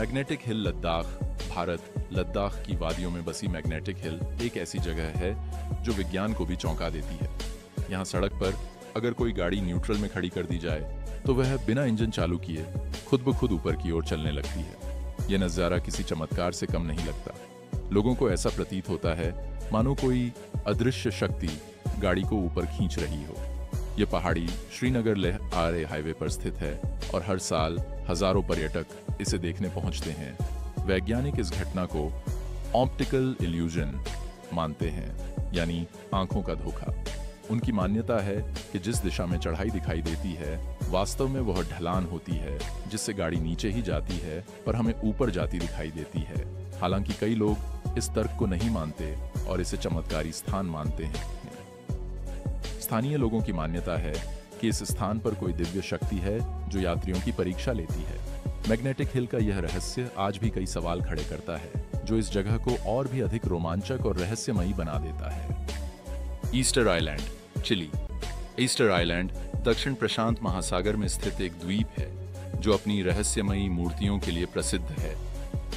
Magnetic hill Ladakh, Bharat, Ladakh की वादियों में बसी मैग्नेटिक हिल एक ऐसी जगह है जो विज्ञान को भी चौंका देती है। यहाँ सड़क पर अगर कोई गाड़ी न्यूट्रल में खड़ी कर दी जाए तो वह बिना इंजन चालू किए खुद ब खुद ऊपर की ओर चलने लगती है। यह नज़ारा किसी चमत्कार से कम नहीं लगता। लोगों को ऐसा प्रतीत होता है मानो कोई अदृश्य शक्ति गाड़ी को ऊपर खींच रही हो। यह पहाड़ी श्रीनगर लेह आरे हाईवे पर स्थित है और हर साल हजारों पर्यटक इसे देखने पहुंचते हैं। वैज्ञानिक इस घटना को ऑप्टिकल इल्यूजन मानते हैं, यानी आंखों का धोखा। उनकी मान्यता है कि जिस दिशा में चढ़ाई दिखाई देती है वास्तव में वह ढलान होती है जिससे गाड़ी नीचे ही जाती है पर हमें ऊपर जाती दिखाई देती है। हालांकि कई लोग इस तर्क को नहीं मानते और इसे चमत्कारी स्थान मानते हैं। स्थानीय लोगों की मान्यता है कि इस स्थान पर कोई दिव्य शक्ति है जो यात्रियों की परीक्षा लेती है। मैग्नेटिक हिल का यह रहस्य आज भी कई सवाल खड़े करता है जो इस जगह को और भी अधिक रोमांचक और रहस्यमयी बना देता है। Easter island, Chile. Easter island दक्षिण प्रशांत महासागर में स्थित एक द्वीप है जो अपनी रहस्यमयी मूर्तियों के लिए प्रसिद्ध है।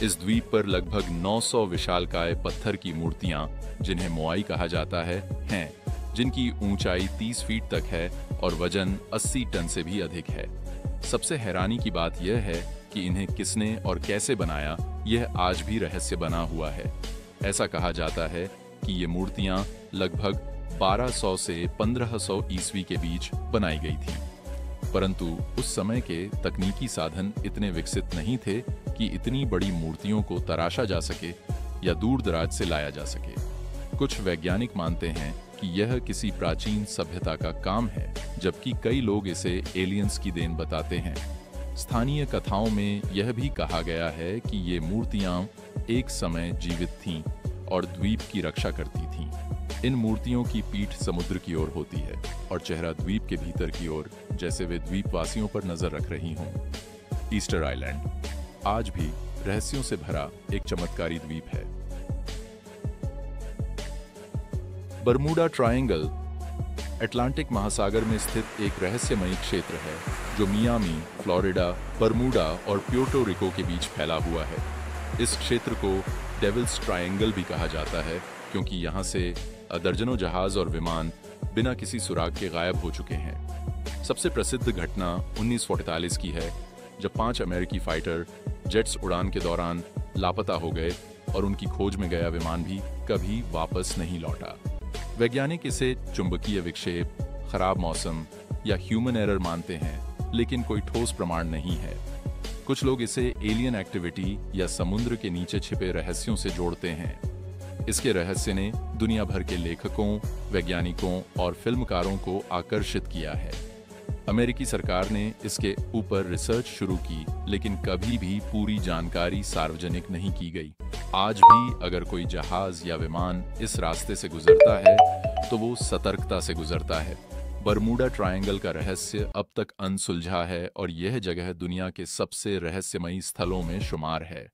इस द्वीप पर लगभग 900 विशालकाय पत्थर की मूर्तियां, जिन्हें मोआई कहा जाता है, हैं, जिनकी ऊंचाई 30 फीट तक है और वजन 80 टन से भी अधिक है। सबसे हैरानी की बात यह है कि इन्हें किसने और कैसे बनाया, यह आज भी रहस्य बना हुआ है। ऐसा कहा जाता है कि ये मूर्तियां लगभग 1200 से 1500 ईस्वी के बीच बनाई गई थीं। परंतु उस समय के तकनीकी साधन इतने विकसित नहीं थे कि इतनी बड़ी मूर्तियों को तराशा जा सके या दूर दराज से लाया जा सके। कुछ वैज्ञानिक मानते हैं कि यह किसी प्राचीन सभ्यता का काम है, जबकि कई लोग इसे एलियंस की देन बताते हैं। स्थानीय कथाओं में यह भी कहा गया है कि ये मूर्तियां एक समय जीवित थीं और द्वीप की रक्षा करती थीं। इन मूर्तियों की पीठ समुद्र की ओर होती है और चेहरा द्वीप के भीतर की ओर, जैसे वे द्वीपवासियों पर नजर रख रही हों। ईस्टर आइलैंड आज भी रहस्यों से भरा एक चमत्कारी द्वीप है। बरमूडा ट्रायंगल अटलांटिक महासागर में स्थित एक रहस्यमयी क्षेत्र है जो मियामी, फ्लोरिडा, बरमूडा और प्यूर्टो रिको के बीच फैला हुआ है। इस क्षेत्र को डेविल्स ट्रायंगल भी कहा जाता है क्योंकि यहाँ से दर्जनों जहाज और विमान बिना किसी सुराग के गायब हो चुके हैं। सबसे प्रसिद्ध घटना 1948 की है, जब 5 अमेरिकी फाइटर जेट्स उड़ान के दौरान लापता हो गए और उनकी खोज में गया विमान भी कभी वापस नहीं लौटा। वैज्ञानिक इसे चुंबकीय विक्षेप, खराब मौसम या ह्यूमन एरर मानते हैं, लेकिन कोई ठोस प्रमाण नहीं है। कुछ लोग इसे एलियन एक्टिविटी या समुद्र के नीचे छिपे रहस्यों से जोड़ते हैं। इसके रहस्य ने दुनिया भर के लेखकों, वैज्ञानिकों और फिल्मकारों को आकर्षित किया है। अमेरिकी सरकार ने इसके ऊपर रिसर्च शुरू की, लेकिन कभी भी पूरी जानकारी सार्वजनिक नहीं की गई। आज भी अगर कोई जहाज या विमान इस रास्ते से गुजरता है तो वो सतर्कता से गुजरता है। बरमूडा ट्रायंगल का रहस्य अब तक अनसुलझा है और यह जगह दुनिया के सबसे रहस्यमयी स्थलों में शुमार है।